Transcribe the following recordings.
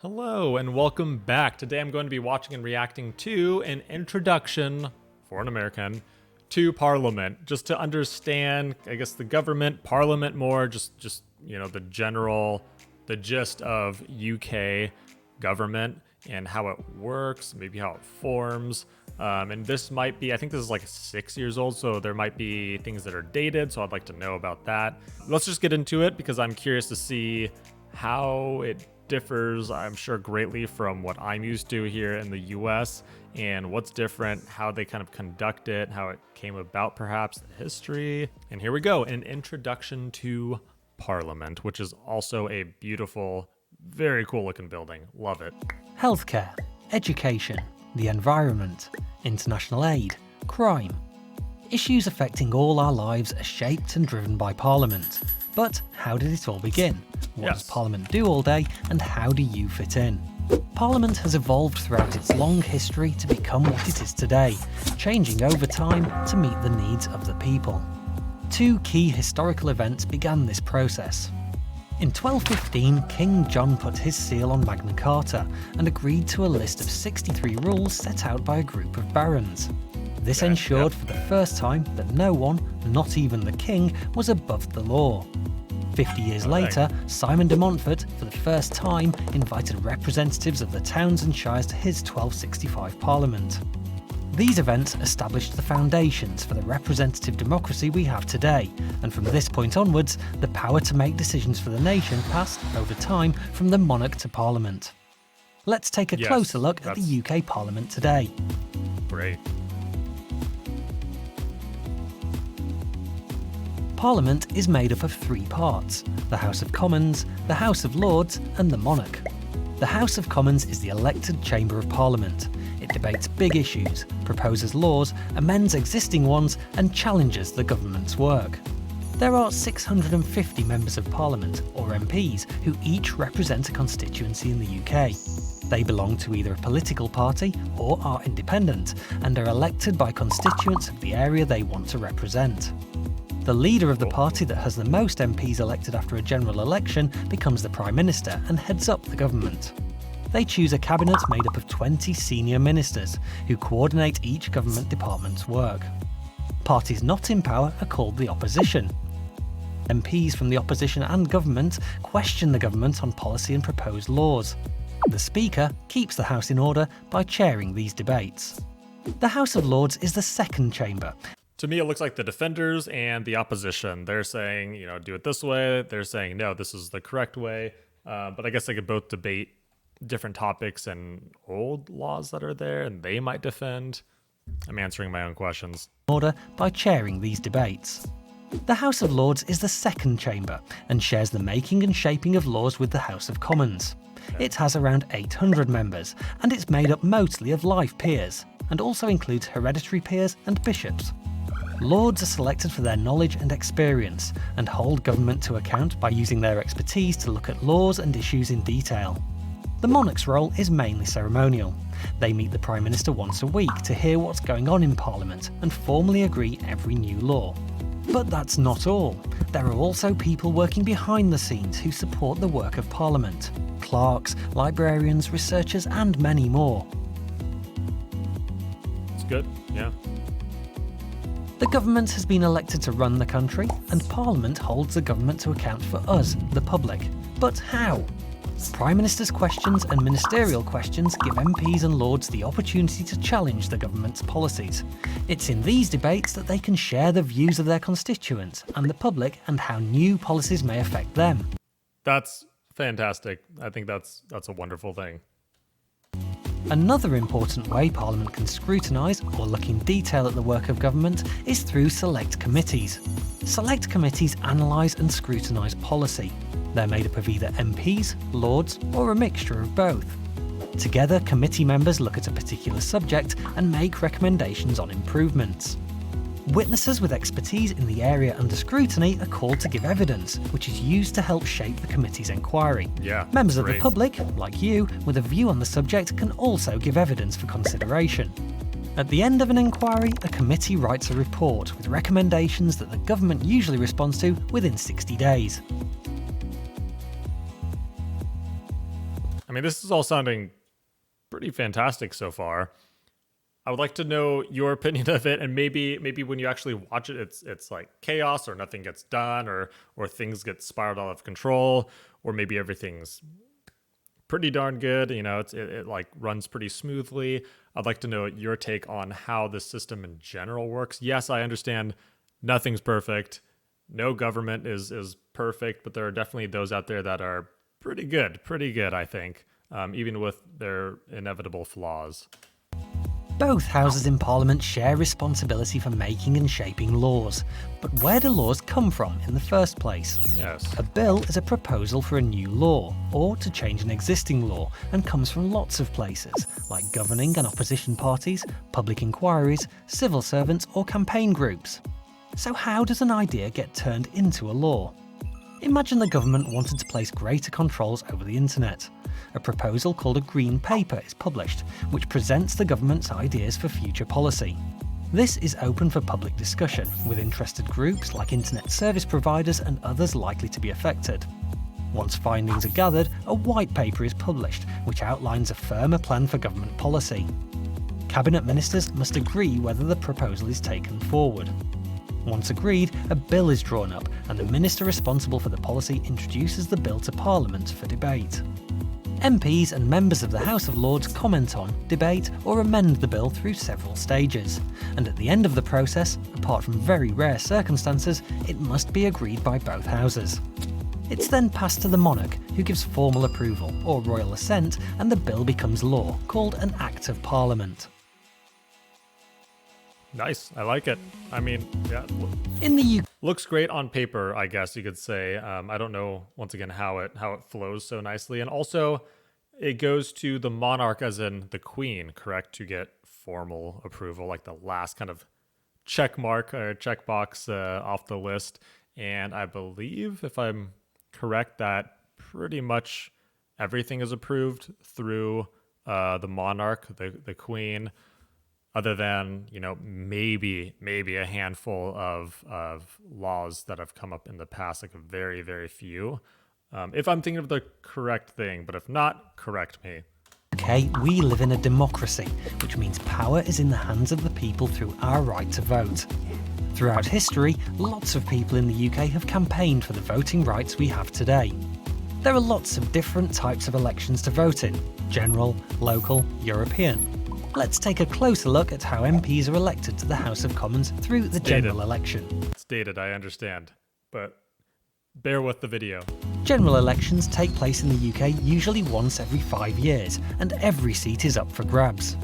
Hello and welcome back. Today I'm going to be watching and reacting to an introduction, for an American, to Parliament, just to understand, I guess, the government, Parliament more, just the gist of UK government and how it works, maybe how it forms. And this might be, I think this is like 6 years old, so there might be things that are dated, so I'd like to know about that. Let's just get into it because I'm curious to see how it differs, I'm sure, greatly from what I'm used to here in the US, and what's different, how they kind of conduct it, how it came about, perhaps the history. And here we go, an introduction to Parliament, which is also a beautiful, very cool looking building. Love it. Healthcare, education, the environment, international aid, crime. Issues affecting all our lives are shaped and driven by Parliament. But how did it all begin? What does Parliament do all day, and how do you fit in? Parliament has evolved throughout its long history to become what it is today, changing over time to meet the needs of the people. Two key historical events began this process. In 1215, King John put his seal on Magna Carta and agreed to a list of 63 rules set out by a group of barons. This ensured for the first time that no one, not even the king, was above the law. 50 years later, Simon de Montfort, for the first time, invited representatives of the towns and shires to his 1265 Parliament. These events established the foundations for the representative democracy we have today, and from this point onwards, the power to make decisions for the nation passed, over time, from the monarch to Parliament. Let's take a closer look at the UK Parliament today. Great. Parliament is made up of three parts: the House of Commons, the House of Lords and the Monarch. The House of Commons is the elected chamber of Parliament. It debates big issues, proposes laws, amends existing ones and challenges the government's work. There are 650 members of Parliament, or MPs, who each represent a constituency in the UK. They belong to either a political party or are independent and are elected by constituents of the area they want to represent. The leader of the party that has the most MPs elected after a general election becomes the Prime Minister and heads up the government. They choose a cabinet made up of 20 senior ministers, who coordinate each government department's work. Parties not in power are called the opposition. MPs from the opposition and government question the government on policy and proposed laws. The Speaker keeps the House in order by chairing these debates. The House of Lords is the second chamber. To me, it looks like the defenders and the opposition. They're saying, do it this way. They're saying, no, this is the correct way. But I guess they could both debate different topics and old laws that are there, and they might defend. I'm answering my own questions. Order by chairing these debates. The House of Lords is the second chamber and shares the making and shaping of laws with the House of Commons. It has around 800 members, and it's made up mostly of life peers, and also includes hereditary peers and bishops. Lords are selected for their knowledge and experience, and hold government to account by using their expertise to look at laws and issues in detail. The monarch's role is mainly ceremonial. They meet the Prime Minister once a week to hear what's going on in Parliament and formally agree every new law. But that's not all. There are also people working behind the scenes who support the work of Parliament: clerks, librarians, researchers and many more. It's good, yeah. The government has been elected to run the country, and Parliament holds the government to account for us, the public. But how? Prime Minister's questions and ministerial questions give MPs and Lords the opportunity to challenge the government's policies. It's in these debates that they can share the views of their constituents and the public, and how new policies may affect them. That's fantastic. I think that's a wonderful thing. Another important way Parliament can scrutinise or look in detail at the work of government is through select committees. Select committees analyse and scrutinise policy. They're made up of either MPs, Lords, or a mixture of both. Together, committee members look at a particular subject and make recommendations on improvements. Witnesses with expertise in the area under scrutiny are called to give evidence, which is used to help shape the committee's inquiry. Members of the public, like you, with a view on the subject can also give evidence for consideration. At the end of an inquiry, a committee writes a report with recommendations that the government usually responds to within 60 days. I mean, this is all sounding pretty fantastic so far. I would like to know your opinion of it, and maybe when you actually watch it, it's like chaos, or nothing gets done, or things get spiraled out of control, or maybe everything's pretty darn good. You know, it like runs pretty smoothly. I'd like to know your take on how the system in general works. Yes, I understand nothing's perfect. No government is perfect, but there are definitely those out there that are pretty good, I think, even with their inevitable flaws. Both houses in Parliament share responsibility for making and shaping laws. But where do laws come from in the first place? Yes. A bill is a proposal for a new law, or to change an existing law, and comes from lots of places, like governing and opposition parties, public inquiries, civil servants, or campaign groups. So how does an idea get turned into a law? Imagine the government wanted to place greater controls over the internet. A proposal called a Green Paper is published, which presents the government's ideas for future policy. This is open for public discussion, with interested groups like internet service providers and others likely to be affected. Once findings are gathered, a White Paper is published, which outlines a firmer plan for government policy. Cabinet ministers must agree whether the proposal is taken forward. Once agreed, a bill is drawn up, and the minister responsible for the policy introduces the bill to Parliament for debate. MPs and members of the House of Lords comment on, debate, or amend the bill through several stages, and at the end of the process, apart from very rare circumstances, it must be agreed by both houses. It's then passed to the monarch, who gives formal approval, or royal assent, and the bill becomes law, called an Act of Parliament. Nice. I like it. I mean, yeah. In the Looks great on paper, I guess you could say. I don't know, once again, how it flows so nicely. And also, it goes to the monarch, as in the queen, correct, to get formal approval, like the last kind of check mark or checkbox off the list. And I believe, if I'm correct, that pretty much everything is approved through the monarch, the queen. Other than, you know, maybe a handful of laws that have come up in the past, like a very, very few. If I'm thinking of the correct thing, but if not, correct me. UK, we live in a democracy, which means power is in the hands of the people through our right to vote. Throughout history, lots of people in the UK have campaigned for the voting rights we have today. There are lots of different types of elections to vote in: general, local, European. Let's take a closer look at how MPs are elected to the House of Commons through the general election. It's dated, I understand, but bear with the video. General elections take place in the UK usually once every 5 years, and every seat is up for grabs.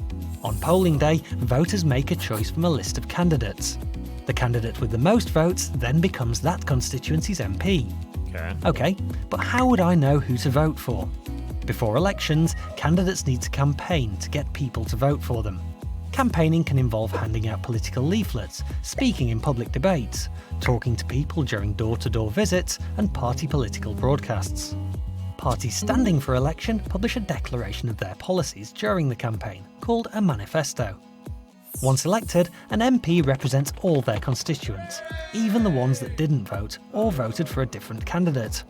On polling day, voters make a choice from a list of candidates. The candidate with the most votes then becomes that constituency's MP. Okay, but how would I know who to vote for? Before elections, candidates need to campaign to get people to vote for them. Campaigning can involve handing out political leaflets, speaking in public debates, talking to people during door-to-door visits, and party political broadcasts. Parties standing for election publish a declaration of their policies during the campaign, called a manifesto. Once elected, an MP represents all their constituents, even the ones that didn't vote or voted for a different candidate.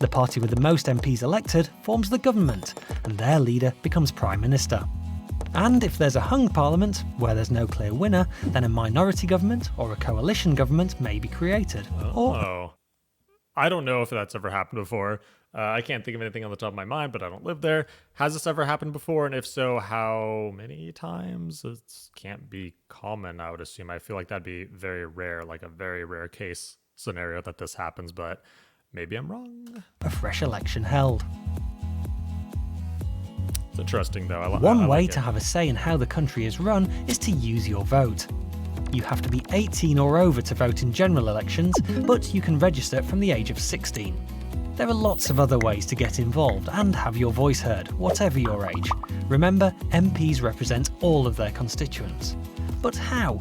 The party with the most MPs elected forms the government, and their leader becomes Prime Minister. And if there's a hung parliament, where there's no clear winner, then a minority government or a coalition government may be created. I don't know if that's ever happened before. I can't think of anything on the top of my mind, but I don't live there. Has this ever happened before? And if so, how many times? It can't be common, I would assume. I feel like that'd be very rare, like a very rare case scenario that this happens, but maybe I'm wrong. A fresh election held. It's interesting, though. One way to have a say in how the country is run is to use your vote. You have to be 18 or over to vote in general elections, but you can register from the age of 16. There are lots of other ways to get involved and have your voice heard, whatever your age. Remember, MPs represent all of their constituents. But how?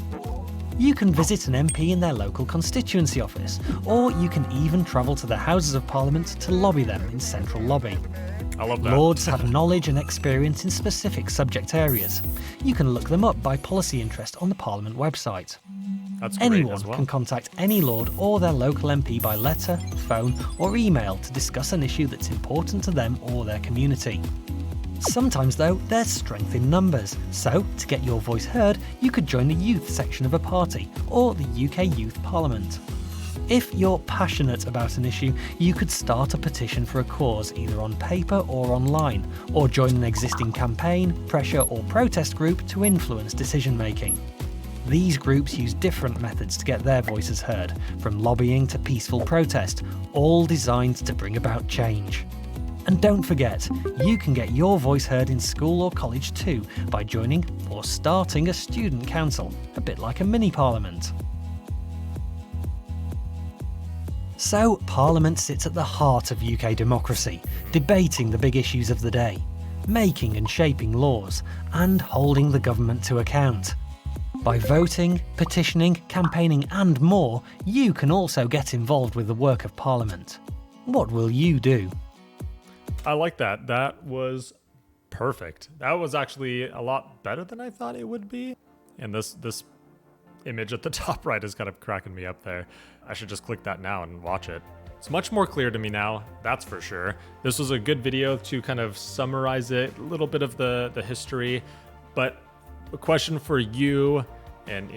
You can visit an MP in their local constituency office, or you can even travel to the Houses of Parliament to lobby them in Central Lobby. I love that. Lords have knowledge and experience in specific subject areas. You can look them up by policy interest on the Parliament website. That's great Anyone as well. can contact any Lord or their local MP by letter, phone, or email to discuss an issue that's important to them or their community. Sometimes, though, there's strength in numbers, so to get your voice heard, you could join the youth section of a party or the UK Youth Parliament. If you're passionate about an issue, you could start a petition for a cause either on paper or online, or join an existing campaign, pressure, or protest group to influence decision making. These groups use different methods to get their voices heard, from lobbying to peaceful protest, all designed to bring about change. And don't forget, you can get your voice heard in school or college too by joining or starting a student council, a bit like a mini parliament. So, Parliament sits at the heart of UK democracy, debating the big issues of the day, making and shaping laws, and holding the government to account. By voting, petitioning, campaigning and more, you can also get involved with the work of Parliament. What will you do? I like that. That was perfect. That was actually a lot better than I thought it would be. And this image at the top right is kind of cracking me up there. I should just click that now and watch it. It's much more clear to me now, that's for sure. This was a good video to kind of summarize it, a little bit of the history. But a question for you, and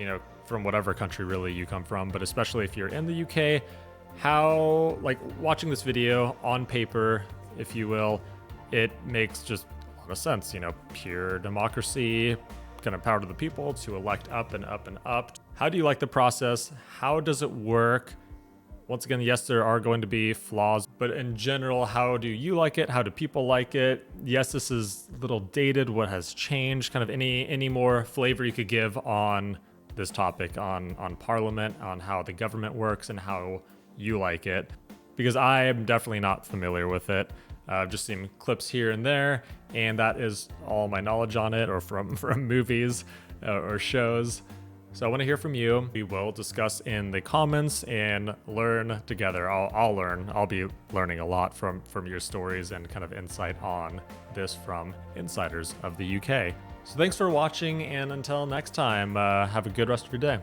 from whatever country really you come from, but especially if you're in the UK, how, like, watching this video on paper, if you will, it makes just a lot of sense. Pure democracy, kind of power to the people to elect up and up and up. How do you like the process? How does it work? Once again, yes, there are going to be flaws, but in general, how do you like it? How do people like it? Yes, this is a little dated. What has changed? Kind of any more flavor you could give on this topic, on Parliament, on how the government works and how you like it. Because I am definitely not familiar with it. I've just seen clips here and there, and that is all my knowledge on it, or from movies or shows. So I want to hear from you. We will discuss in the comments and learn together. I'll learn. I'll be learning a lot from your stories and kind of insight on this from insiders of the UK. So thanks for watching, and until next time, have a good rest of your day.